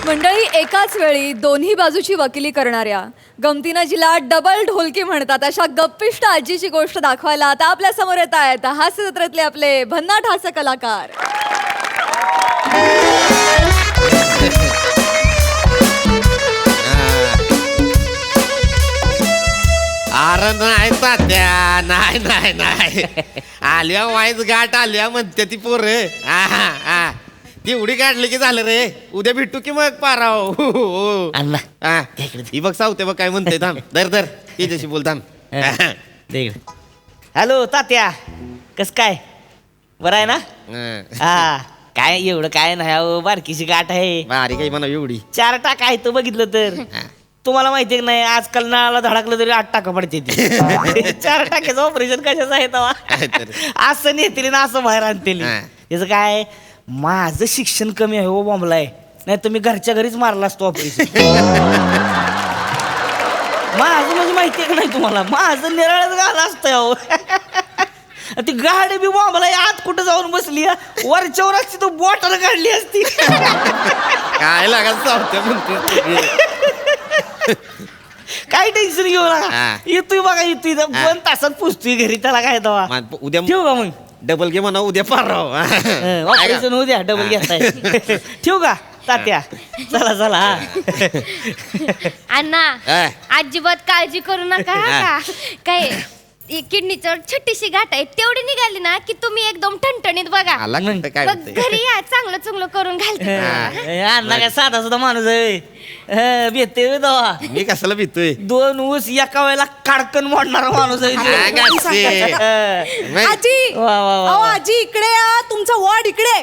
मंडळी, एकाच वेळी दोन्ही बाजूची वकिली करणाऱ्या गमतीनं जिला डबल ढोलकी म्हणतात अशा गप्पिष्ट आजीची गोष्ट दाखवायला आता आपल्या समोर येत आहेत हास्य जत्रेतले आपले भन्नाट हास्य कलाकार. अरे नाही तात्या, नाही नाही नाही आल्या वाईच गाठ आल्या म्हणते ती पोरं. ती उडी काढली की झालं रे. उद्या भेटू की मग पाराव. अण्णा ही बघ सावते बघ काय म्हणते. थांब दर दर तिच्याशी बोल थांब. हॅलो तात्या, कस काय बरं आहे ना? हा काय एवढं काय नाही अहो, बारकीची गाठ आहे. बारीक आहे म्हणा एवढी. 4 टाका आहे तो बघितलं तर. तुम्हाला माहितीये नाही आजकाल नळाला धडकलं तरी 8 टाका पडते ती. 4 टाक्याचं ऑपरेशन कशाचं आहे तेव्हा? असं नेतील ना असं बाहेर आणतील. त्याचं काय माझं शिक्षण कमी आहे हो बॉम्बला आहे, नाही तर मी घरच्या घरीच मारला असतो ऑपरेशन. माझं म्हणजे माहितीये का नाही तुम्हाला, माझं निराळच गाला असतं अहो. ती गाडी बी बॉम्बला आत कुठं जाऊन बसली वरच्यावर असती तो बॉटल काढली असती. काय लागायचं सावते म्हणते. काय टेन्शन घेऊ नका, येतोय बघा येतोय 2 तासात पुसतोय घरी. त्याला काय दवा उद्या ठेवू का मग? डबल घे म्हणा उद्या पाराव. ऑपरेशन होऊ द्या, डबल घेताय. ठेवू का तात्या? चला चला. अण्णा अजिबात काळजी करू नका हा का. काय किडनीचं छोटीशी गाठ आहे तेवढी निघाली ना की तुम्ही एकदम ठणठणीत बघा. आला म्हणते काय मग म्हणते. घरी या चांगलं चुंगलं करून घालते. अण्णा काय साधा सुद्धा माणूस आहे. भेटते दवा. मी कशाला भीतोय. 2 ऊस एका वेळेला काडकन मोडणारा माणूस आहे. आजी, वा, वा, वा. अहो आजी इकडे या, तुमचा वॉर्ड इकडे.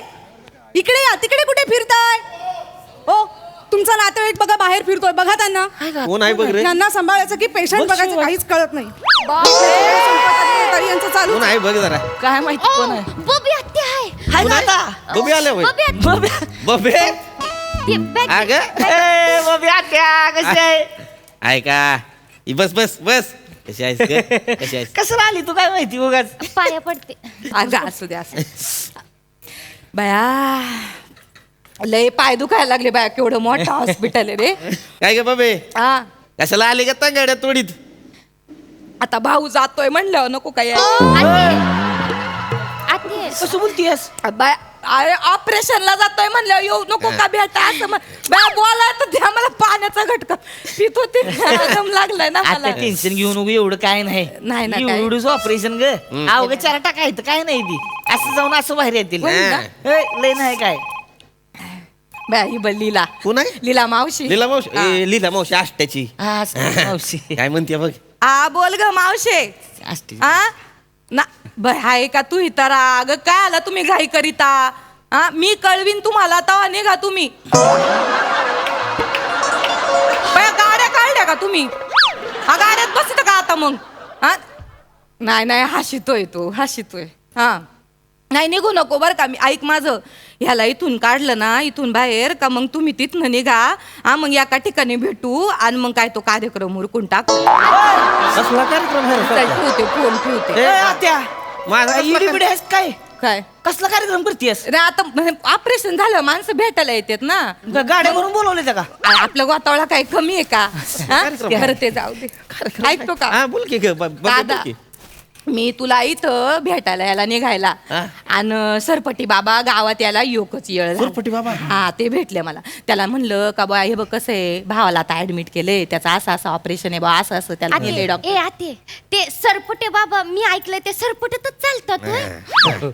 इकडे या, तिकडे कुठे फिरताय? हो, तुमचा नातेवाईक बघा बाहेर फिरतोय, बघा त्यांना. कोण आहे बघ रे. त्यांना सांभाळायचं की पेशंट बघायचं काहीच कळत नाही. तरी यांचं चालू. कोण आहे बघ जरा. काय माहिती कोण आहे? बबी हत्या आहे. हाय ना आता? बबी आले होय. बबी बबे ती बॅग- बबी आत्या कशी आहे? ऐका बस बस बस. कशी आहेस ग? कशी आहेस? कसं आली तू काय माहिती उगाच? पाया पडते. अगं असू द्या असू. बाया लय पाय दुखायला लागले बाया, केवढं मोठं हॉस्पिटल आहे रे. काय ग बबे, हा, कशाला आली का गाड्या तोडीत? आता भाऊ जातोय म्हणलं नको काय. आते कसं बोलतीयस? बाया ऑपरेशनला जातोय म्हणलं येऊ नको का भेटा असं बाया बोला तर द्या मला पाण्याचा घटका पित होते. दम लागलाय ना मला. आता टेन्शन घेऊ नको, एवढं काय नाही. नाही ना, काय. एवढंच ऑपरेशन ग. अवघं 4 टाका आहे काय नाही ती. असं जाऊन असं बाहेर येतील. होय ना? लय नाही काय. बाया ही बघ लीला. कोण आहे? लीला मावशी. लीला मावशी. लीला मावशी आष्ट्याची. हा, असं मावशी. काय म्हणते बघ. आ बोल ग मावशे. असते. आ ना हाय का तू इतर अगं काय आला तुम्ही घाई करिता? हा मी कळवीन तुम्हाला तवा निघा तुम्ही. बाया गाड्या काढल्या का तुम्ही? हा गाड्यात बसत का आता मग? हा नाही नाही हशितोय तू हशितोय. हा नाही निघू नको बरं का. मी ऐक माझं, ह्याला इथून काढलं ना इथून बाहेर का मग तुम्ही तिथनं निघा. हा मग एका ठिकाणी भेटू आणि मग काय तो कार्यक्रम उरकून टाकू. कसला कार्यक्रम आहे रे चल, सध्या? ठेवते फोन ठेवते. ए, आत्या माझा कसला इडी बिडी आहेस काय? काय कसला कार्यक्रम करतेस? रे आता ऑपरेशन झालं माणसं भेटायला येतात ना. गाड्यावरून बोलवले त्या का? आपलं गोतावळा काही कमी आहे का? हा? कार्यक्रम. बरं ते जाऊ दे. ऐकतो का हा बोल की ग दादा, मी तुला इथं भेटायला याला निघायला हा. आणि सरपटी बाबा गावात याला योगच येळ झाला. सरपटी बाबा? हा ते भेटले मला. त्याला म्हणलं का बा हे बघ कसं आहे भावाला आता ऍडमिट केलंय, त्याचं असं असं ऑपरेशन आहे बा असं असं त्याला नेलंय डॉक्टर. ए आते ते सरपुटे बाबा मी ऐकलंय ते सरपुटेतच चालतात होय?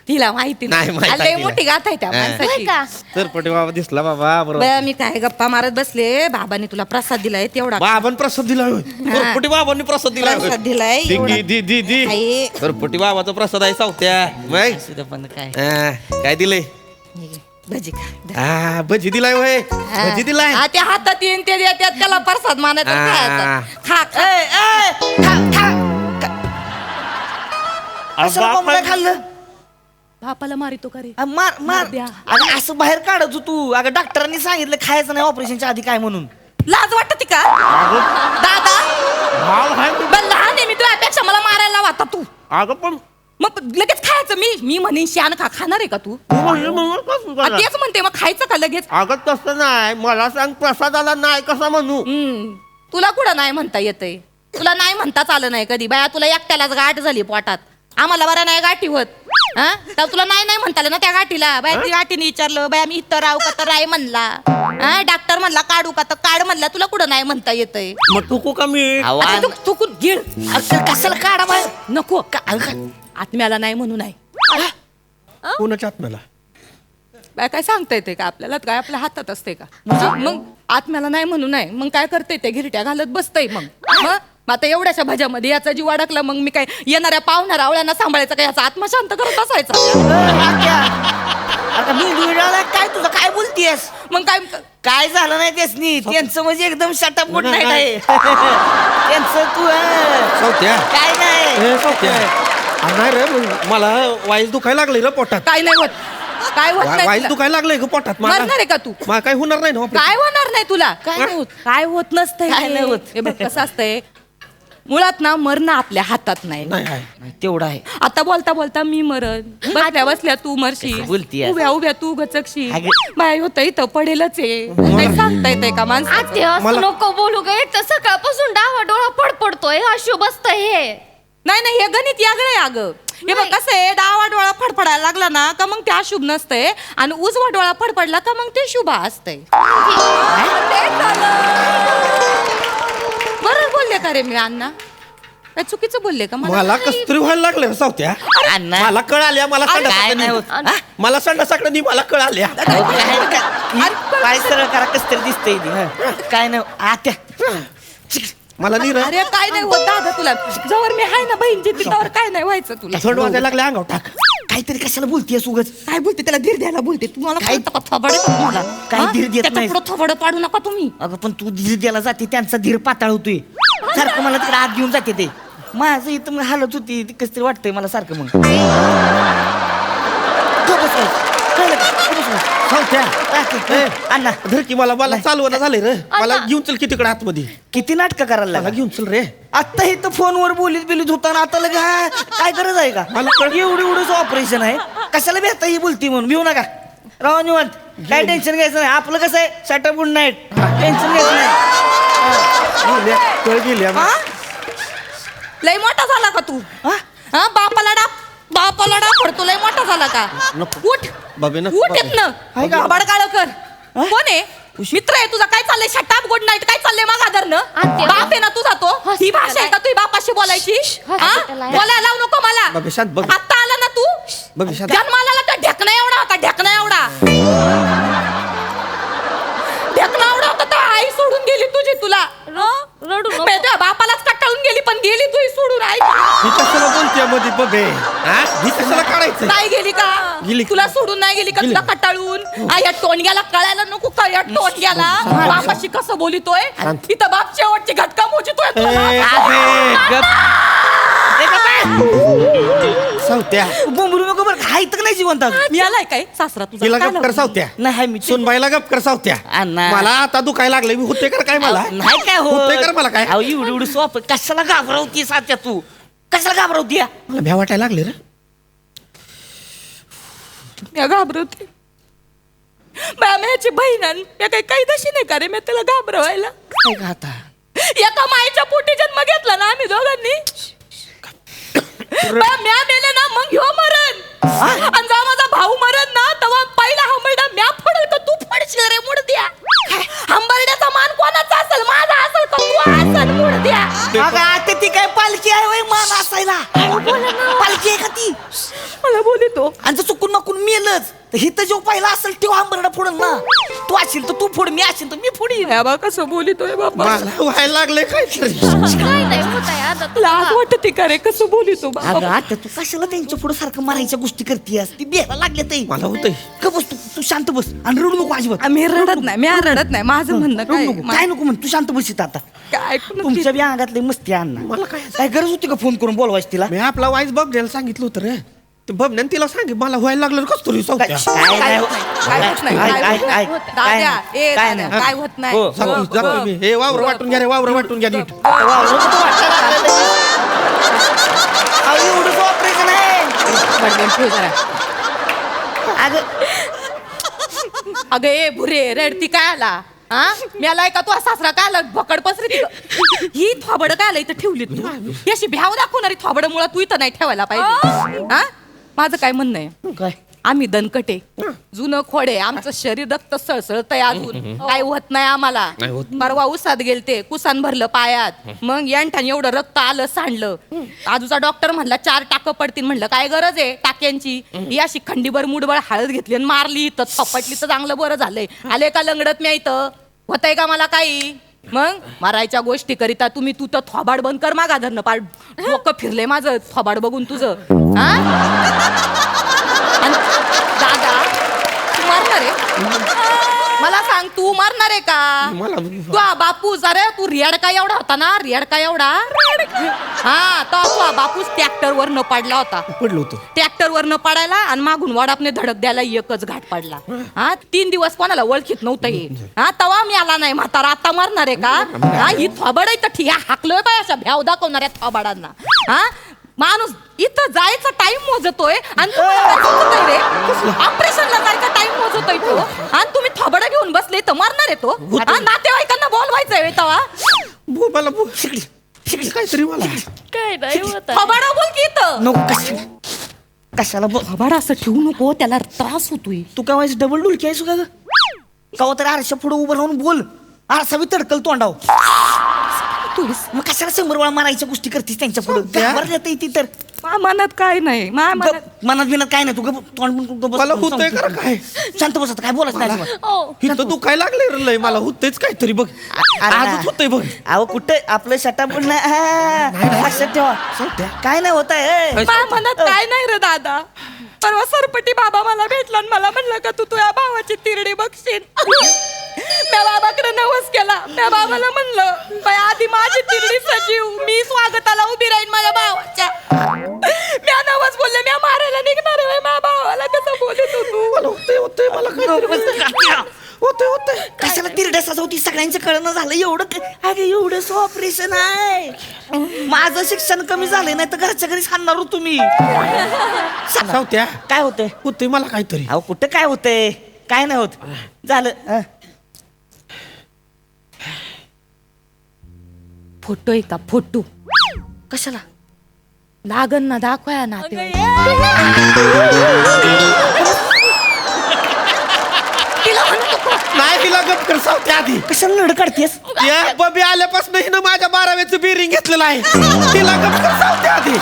तिला माहिती नाही, माहित आहे लय तिला. मोठी गाथा आहे त्या होय माणसाची. का? सरपटी बाबा दिसला बाबा बरोबर. बया मी काय गप्पा मारत बसले, बाबाने तुला प्रसाद दिलाय तेवढा. बाबांनी प्रसाद दिला होय. सरपटी बाबांनी प्रसाद दिला होय. प्रसाद दिलाय एवढा. दी दी दी आई. सरपटी बाबाचा प्रसाद आहे सावत्या. मग सुद्धा पण काय काय दिलंय? भजी खा. हा भजी दिलाय होय. भजी दिलाय. हा, त्या हातात येईन ते देतात त्याला प्रसाद मानायचा हा. खायचा. खा खा. ए, ए, खा, खा. कशाला कोंबड्या खाल्लं? बापाला मारितो का रे? मार मार. द्या. अगं असं बाहेर काढत तू. अगं डॉक्टरांनी सांगितलं खायचं नाही ऑपरेशनच्या आधी काय म्हणून. लाज वाटते का दादा? बरं, लहान आहे मी तुझ्यापेक्षा मला मारायला वाटत तू. अगं पण मग लगेच खायचं. मी म्हणेन शान खा, खाणार आहे का तू? तेच म्हणते, मग खायचं का लगेच? अगं तसं नाही, मला सांग प्रसादाला नाही कसं म्हणू? तुला कुठं नाही म्हणता येतंय? तुला नाही म्हणताच आलं नाही कधी. बाया तुला एकट्यालाच गाठ झाली पोटात, आम्हाला बरं नाही गाठी होत. हा, तर तुला नाही नाही म्हणता आलं ना त्या गाठीला. बाया ती गाठीने विचारलं, बाया मी इथं राहू का, तर राय म्हणला. हा, डॉक्टर म्हणला काढू का, तर काढ म्हणला. तुला कुठं नाही म्हणता येतंय? मग टुकू का मी? आता तू चुकून गिळ. कशाला काढा बाहेर? नको आत्म्याला नाही म्हणू नाही. कोणाच्या आत्म्याला? बाय काय सांगता येते का आपल्याला? काय आपल्या हातात असते का? मग आत्म्याला नाही म्हणू नाही, मग काय करते ते घिरट्या घालत बसतय. मग आता एवढ्याशा भज्यामध्ये याचा जीव अडकला, मग मी काय येणाऱ्या पाहुणाऱ्या आवळ्यांना सांभाळायचा का? याचा आत्मा शांत करत असायचा. आता मी दुराला काय तुझं काय बोलतीयस? मग काय काय झालं नाही त्यासनी, त्यांचं म्हणजे एकदम शटअप गुड नाईट आहे. त्यांचं तू सौत्या काय नाही. नाही रे, मला वाईस दुखायला लागले रे पोटात. काय नाही होत, काय होत नाही वाईस तुला. दुखायला लागले ग पोटात. मरणार आहे का तू? मला काय होणार नाही ना operation. काय होणार नाही तुला? काय नाही होत, काय होत नसतंय. काय नाही होत. हे बघ कसं असतंय, मुळात ना मरणं आपल्या हातात नाही. नाही आहे. तेवढं आहे. आता बोलता बोलता मी मरण, बसल्या बसल्या तू मरशील, बोलतीयस? उभ्या उभ्या तू गचकशील. अगं. बाय होतं इथं पडेलच आहे. काही सांगता येते का माणसं? आते असं नको बोलू गे. तर सकाळपासून डावा डोळा फडफडतोय, अशुभ असतं हे. नाही नाही, हे गणित यागळं आहे अगं. हे बघ नाही. कसं आहे, डावा डोळा फडफडायला लागला ना का मग ते अशुभ नसतंय, आणि उजवा डोळा फडफडला का मग ते शुभ असतंय. बरोबर बोलले का रे मी अण्णा? काय चुकीचं बोलले का? मला कस तरी व्हायला लागलं सौत्या. अण्णा. मला कळ आल्या, मला काय संडासाकडे नाही होत. नी. मला संडासाकडे नी, मला कळ आल्या. काय सरळ करा कस तरी दिसतंय ते. काय नाही आत्या. मला नी रे अरे काय नाही होत दादा तुला. जवळ मी आहे ना बहीणची, तिथवर काय नाही व्हायचं तुला. थंड वाजायला लागले अंगावर टाक. काहीतरी कशाला बोलतीयस उगाच? काय बोलते त्याला? धीर द्यायला बोलते. तुम्हाला काय- कळतं का? थोबाडं का तुम्हाला? काय हा? धीर देत त्याच्या नाहीस? पुढं थोबाडं पाडू नका तुम्ही. अगं पण तू धीर द्यायला जाते, त्यांचा धीर पाताळ होतोय. सारखं मला तिकडे आत घेऊन जाते ते. माझं इथं मग हालत होती, ती कस तरी वाटतंय मला सारखं. मग गप्प बस. कळलं का? गप्प बस. सौत्या ए, अण्णा धर की, मला चालवणं झाले रे. मला घेऊन चल की तिकडे आतमध्ये. किती नाटकं करायला मला लागला. घेऊन चल रे. आता हे तर फोनवर बोलीत होता ना, आता लगे हा, काय गरज आहे का? मला कळ- एवढंच ऑपरेशन आहे, कशाला भेटता ही बोलती म्हणून. भिऊ नका, राव निवांत. काय टेन्शन घ्यायचं नाही. आपलं कसं आहे, शटअप गुड नाईट. टेन्शन घ्यायचं नाही. गेल्या, कळ गेल्या. हा? लय मोठा झाला का तू? हा? हा, बापाला पडतो. लय मोठा झाला का? नको. उठ बाबे नको, उठ बाबे. येत ना बडगाळ कर. कोण आहे? मित्र आहे तुझा? काय चाललंय? शटाप गुड नाईट काय चाललंय मागादरनं? आत्या. बाप आहे ना तुझा तो? हॉस्पिटल ही भाषा आहे का तुझी बापाशी बोलायची? हा? हॉस्पिटल आहे. बोलायला लावू नको मला. बाबे शांत बघ. आता आला ना तू? बाबे शांत. जन्माला आला तर ढेकणा एवढा होता, ढेकणा एवढा. ढेकणा एवढा होता तर आई सोडून गेली तुझी तुला. रडू नको. तुझ्या बापालाच कटाळून गेली, पण गेली तुझी सोडून. आई ही कशाला बोलते मध्ये बघे? हा? ही कशाला काढायचं? नाही गेली का? गेली. तुला सोडून नाही गेली का? गेली. तुला कटाळून? या टोणग्याला कळायला नको का? या टोणग्याला बापाशी कसं बोलितोय? इथं बाप शेवटची घटका मोजितोय तुला. सौत्या बोंबलू नको बरं. हाय तर नाही जिवंत अजून. मी आलाय काय सासरा तुझा? तिला काय गप कर लावलं? सावत्या. नाही हाय मी. सुनबाईला गप कर सावत्या. अण्णा. मला आता दुखायला लागले. मी होते कर काय मला? नाही काय होतंय कर मला काय? अहो, एवढी स्वाप कशाला घाबरवती साध्या तू? कशाला घाबरवती? मला भ्या वाटायला लागले रे. मी घाबरवते. माझी बहीण आहे. मी काही दशी नाही का रे मी त्याला घाबरवायला? काय का आता? एका माईच्या पोटी जन्म घेतला ना आम्ही दोघांनी. म्या मेले ना मग ह्यो मरण. आणि जेव्हा माझा भाऊ मरण ना तेव्हा पहिला हंबरडा म्या फोडल का तू फोडशील रे मुडद्या? हंबरड्याचा मान कोणाचा असेल? माझा असेल का तू असेल मुडद्या? अगं आता ती काय पालखी आहे वय मान असायला? पालखी आहे का ती? मला बोलितो. आणि जर चुकून नकून मेलच तर हिथं जो पहिला असेल तेव्हा हंबरडा फोडल ना. तू असेल तर तू फोड, मी असेल तर मी फोडीन. बा कसं बोलितोय बाबा. मला व्हायला लागले काय तरी. काय नाही होत आहे आता तुला. लाज वाटते का रे? कसं बोलितो बाबा? अगं आता तू कशाला त्यांच्या पुढे सारखं मारायच्या गोष्टी करतेस? ती बेला लागले ते. मला होतंय. का बस तू शांत बस आणि रडू नको अजिबात. मी रडत नाही, मी रडत नाही. माझं म्हणणं रडू काय? नको, काय नको म्हण. तू शांत बस आता. काय ऐकून तुमच्या बी अंगातले मस्ती अण्णा. मला काय? काय गरज होती का फोन करून बोलवायची तिला? मी आपला वाईस बघ सांगितलं होतं रे. ते बबण्यान तिला सांगितलं मला व्हायला लागलं कस तरी सौत्या. काय काय नाही होत नाही, काय होत नाही, ऐक, काय ऐक, होत ऐक. नाही. काय दाद्या, नाही, ए काय दाद्या, नाही. काय होत नाही. हो, जातो मी. हे वावर वाटून घ्या रे, वावर वाटून घ्या नीट. एवढंच ऑपरेशन आहे. थोबाड बंद ठेव जरा. अगं अगं ए भुरे रडती काय आला हा मी आलाय का तू सासरा काय आला भकड पसरी ही थोबड काय आला इथं ठेवली तू ही अशी भ्याव दाखवणारी थोबड मुळा तू इथं नाही ठेवायला पाहिजे हा माझं काय म्हणणं आहे काय आम्ही दणकटे जुनं खोडे आमचं शरीर रक्त सळसळतंय अजून काय होत नाही आम्हाला नाही होत. परवा उसात गेलते कुसान भरलं पायात मग यांठाने एवढं रक्त आलं सांडलं आजूचा डॉक्टर म्हणला 4 टाकं पडतील म्हणलं काय गरज आहे टाक्यांची ही अशी खंडीभर मुठभर हळद घेतली आणि मारली इथं थपटली तर चांगलं बरं झालंय आले का लंगडत मी इथं होतंय का मला काही मग मारायच्या गोष्टी करिता तुम्ही तू तर थोबाड बंद कर मागा धरणं पाड डोकं फिरले माझं थोबाड बघून तुझं हा आणि दादा तू मारणार आहे मला सांग तू मारणार आहे का तू बापूस अरे तू रियाडका एवढा होता ना रियाडका एवढा हा तो बापूस ट्रॅक्टर वर न पाडला होता पडलो होतो ट्रॅक्टर वर न पाडायला आणि मागून वडापने धडक द्यायला एकच घाट पाडला हा 3 दिवस कोणाला ओळखीत नव्हतं हे हा तवा मी आला नाही म्हातारा आता मारणार आहे का हा ही थोबड आहे तर ठीक हाकलोय बाय अशा भ्याव दाखवणाऱ्या थोबाडांना हा माणूस इथं जायचा टाइम मोजतोय आणि रे ऑपरेशनला जायचा टाइम मोजतोय तो आणि तुम्ही थोबड घेऊन बसले तर मारणार आहे तो नातेवाईकांना बोलवायचंय तवा मला काहीतरी मला काय नाही होत थोबड बोल की इथं नको कशाला थोबाड असं ठेवू नको त्याला त्रास होतोय तू काय व्हायचं डबल डुलकी आहेस का कवा तरी आरशा पुढे उभं राहून बोल आरसा बी तडकल तोंडाव मग कशाला 100 वेळा मारायच्या गोष्टी करतीस त्यांच्या पुढे येते ती तर मनात काय नाही मनात बिनात काय नाही तू तोंड मला होतंय का काय शांत बसत काय बोलत नाही इथं दुखायला लागले लय मला होतच काहीतरी बघ आजच होतंय बघ अहो कुठे आपलं शटाप पण नाही लक्षात ठेवा काय नाही होत आहे मनात काय नाही रे दादा परवा सरपटी बाबा मला भेटला आणि मला म्हणलं का तू तुझ्या भावाची तिरडी बघशील त्या बाबाकडे नवस केला त्या बाबाला म्हणलं बाई आधी माझी तिरडी सजीव मी स्वागताला उभी राहीन माझ्या भावाच्या म्या नवस बोलले म्या मारायला निघणार आहे माझ्या भावाला कसं बोलत होतो मला होतंय मला काय होतंय कशाला तिरड्या सजवती सगळ्यांचं कळणं झालं एवढं अरे एवढंच ऑपरेशन आहे माझं शिक्षण कमी झालंय नाही तर घरच्या घरीच हाणणार हो तुम्ही सावत्या काय होतंय होतंय मला काहीतरी अहो कुठं काय होतंय काय नाही होत झालं फोटो आहे का फोटो कशाला लागन ना दाखवाया ना नाही तिला गप कर सावत्या आधी कशाला नड काढतेस या बबी आल्यापासून हिनं माझ्या 12व्याचं बिरिंग घेतलेलं आहे तिला गप कर सावत्या आधी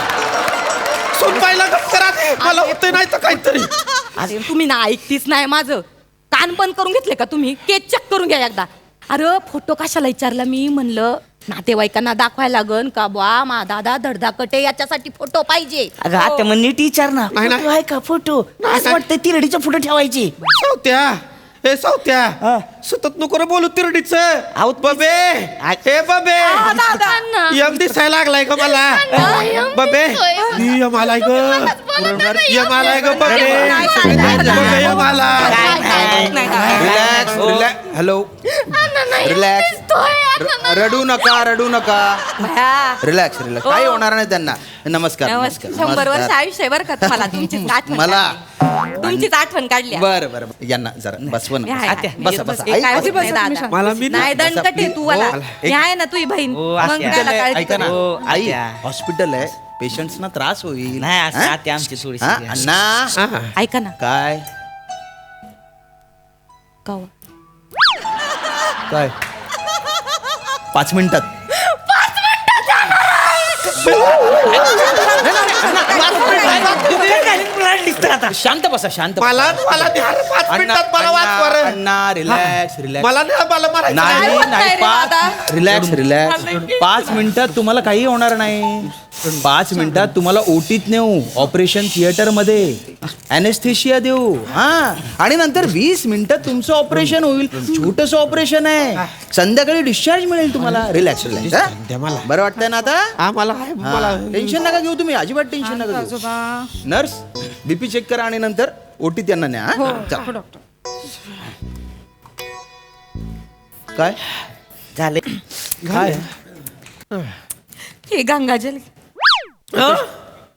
सुनबाईला गप कर आधी मला होतंय नाही तर काहीतरी अरे तुम्ही ना ऐकतीच नाही माझं कान बंद करून घेतले का तुम्ही केस चेक करून घ्या एकदा अरे फोटो कशाला विचारला मी म्हणलं नातेवाईकांना दाखवायला लागन का बा मा दादा धडधाकटे याच्यासाठी फोटो पाहिजे अगं आता मग नीट विचार ना नाही, नाही. फोटो आहे का फोटो असं वाटतंय तिरडीच्या फोटो ठेवायची सावत्या हे सावत्या हा. सतत नको रे बोलू तिरडीच आहो, बबे हे बबे अण्णा. यम दिसायला लागलाय का मला यम बबे दिसतोय. यम आलाय ग यम आलाय ग बबे नाही, नाही, नाही, बबे यम आलाय काय नाही. रिलॅक्स रिलॅक्स हॅलो रिलॅक्स रडू नका रिलॅक्स रिलॅक्स काही होणार नाही त्यांना नमस्कार नमस्कार 100 वर्ष आयुष्य आहे बरं का तुम्हाला तुमचीच आठवण मला काढली. तुमचीच आठवण काढली बरं बरं यांना जरा बसवं हे ना आहे, आत्या, आहे. बसा, बसा. हे काय ऐक, होत नाही दादा. मला मी नाही दणकट आहे तू मला हो, हे आहे ना तुझी बहीण हो, मग आत्या. त्याला काळजी ऐका ना करू. हो, आई आत्या. हॉस्पिटल आहे पेशंट्सना त्रास होईल नाही असं हा? आत्या आमची थोडीशी हा, आहे. अण्णा ऐका ना काय कवा काय 5 मिनिटात शांत बसा शांत मला मला द्या रे, 5 मिनिटात मला वाचवा रे. अण्णा रिलॅक्स रिलॅक्स मला नाही मला मारायचं नाही काय होत नाही नाही रे दादा? रिलॅक्स रिलॅक्स 5 मिनिटात तुम्हाला काही होणार नाही 5 मिनिटात तुम्हाला ओटीत नेऊ ऑपरेशन थिएटर मध्ये अनेस्थेशिया देऊ हा आणि नंतर 20 मिनिटात तुमचं ऑपरेशन होईल छोटस ऑपरेशन आहे संध्याकाळी डिस्चार्ज मिळेल तुम्हाला रिलॅक्स रिलॅक्स द्या मला. बरं वाटतंय ना आता हा मला आहे मला टेन्शन नका घेऊ तुम्ही अजिबात टेन्शन नका घेऊ नर्स बीपी चेक करा आणि नंतर ओटीत त्यांना न्या हा? चला. काय झाले काय हे गंगाजल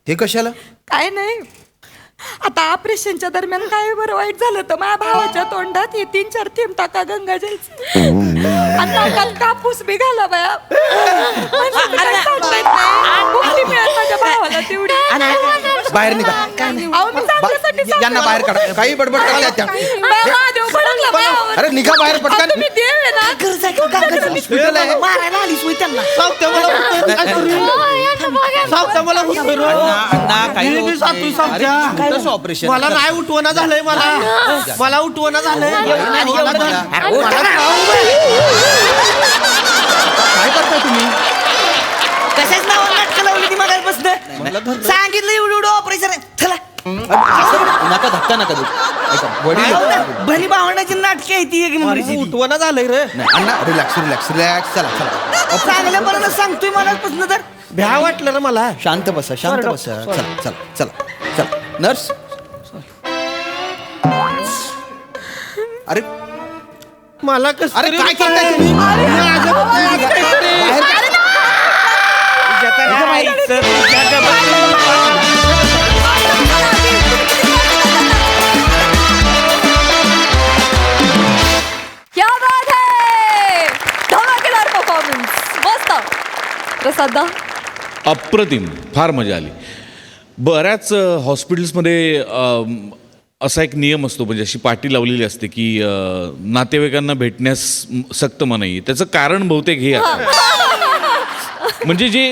हे कशाला काय नाही आता ऑपरेशनच्या दरम्यान काय बरं वाईट झालं तर माझ्या भावाच्या तोंडात हे 3-4 थेंब टाका गंगाजलचे आणि नाकात कापूस बी घाला बाया म्हणजे काय सांगता येत नाही. मुक्ती मिळाली माझ्या भावाला तेवढी. बाहेर निघा. अहो, मी चांगल्यासाठी सांगते. यांना बाहेर काढा. काही बडबड करतात त्या. बाया, महादेव भडकला बायावर. अरे निघा बाहेर अहो, पटकन. तुम्ही देव आहे ना. हॉस्पिटल आहे. मारायला आलीस होय त्यांना. अण्णा, काही होत नाही. अरे, छोटंसं ऑपरेशन. मला नाही उठवणं झालंय मला उठवणं झालंय काय करताय तुम्ही? कशाच नावावर नाटकं लावली ती मागायपासून सांगितलं एवढं ऑपरेशन आहे चला नका धक्का नका देऊ. ऐका, वडील भली भावंडाची नाटके आहे ती एक नंबरची ती. उठवणं झालंय रे नाही, अण्णा रिलॅक्स रिलॅक्स रिलॅक्स. चला चला चांगल्या बरोबर सांगतोय मनापासून तर भ्या वाटलं रे मला. शांत बसा शांत बसा. चला चला चला चला. नर्स. अरे मला कसं अरे काय करताय तुम्ही? क्या बात है, धमाकेदार परफॉर्मन्स. मस्त. प्रसादा अप्रतिम, फार मजा आली. बऱ्याच हॉस्पिटल्समध्ये असा एक नियम असतो, म्हणजे अशी पाटी लावलेली असते की नातेवाईकांना भेटण्यास सक्त मनाई. त्याचं कारण बहुतेक हे आहे, म्हणजे जे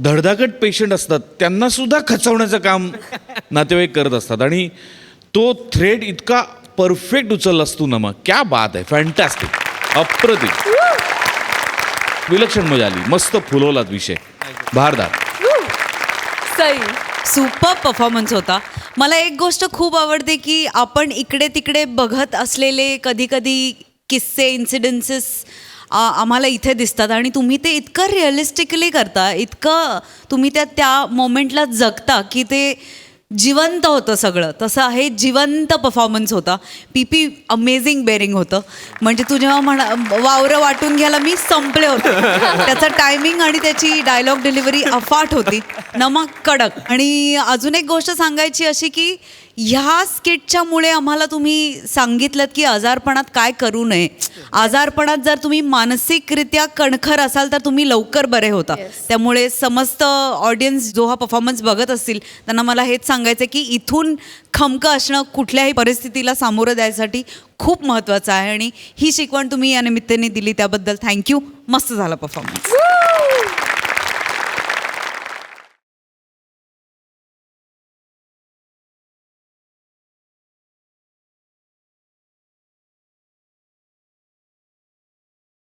धडधाकट पेशंट असतात त्यांना सुद्धा खचवण्याचं काम नातेवाईक करत असतात. आणि तो थ्रेड इतका परफेक्ट उचलला असतो ना, मग क्या बात आहे, फॅन्टॅस्टिक, अप्रतिम, विलक्षण मजा आली. मस्त फुलवलात विषय, भारदार. सई. सुपर परफॉर्मन्स होता. मला एक गोष्ट खूप आवडते की आपण इकडे तिकडे बघत असलेले कधी कधी किस्से, इन्सिडेन्सेस आम्हाला इथे दिसतात आणि तुम्ही ते इतकं रिअलिस्टिकली करता, इतकं तुम्ही त्या मोमेंटला जगता की ते जिवंत होतं सगळं. तसं हे जिवंत परफॉर्मन्स होता. पीपी अमेझिंग बेरिंग होतं. म्हणजे तू जेव्हा वावरं वाटून घ्यायला मी संपले होते. त्याचं टायमिंग आणि त्याची डायलॉग डिलिव्हरी अफाट होती, नमक कडक. आणि अजून एक गोष्ट सांगायची अशी की ह्या स्किटच्यामुळे आम्हाला तुम्ही सांगितलं की आजारपणात काय करू नये. आजारपणात जर तुम्ही मानसिकरित्या कणखर असाल तर तुम्ही लवकर बरे होता. त्यामुळे समस्त ऑडियन्स जो हा परफॉर्मन्स बघत असतील त्यांना मला हेच सांगायचं की इथून खमकं असणं कुठल्याही परिस्थितीला सामोरं द्यायसाठी खूप महत्त्वाचं आहे. आणि ही शिकवण तुम्ही या निमित्ताने दिली त्याबद्दल थँक्यू. मस्त झाला परफॉर्मन्स.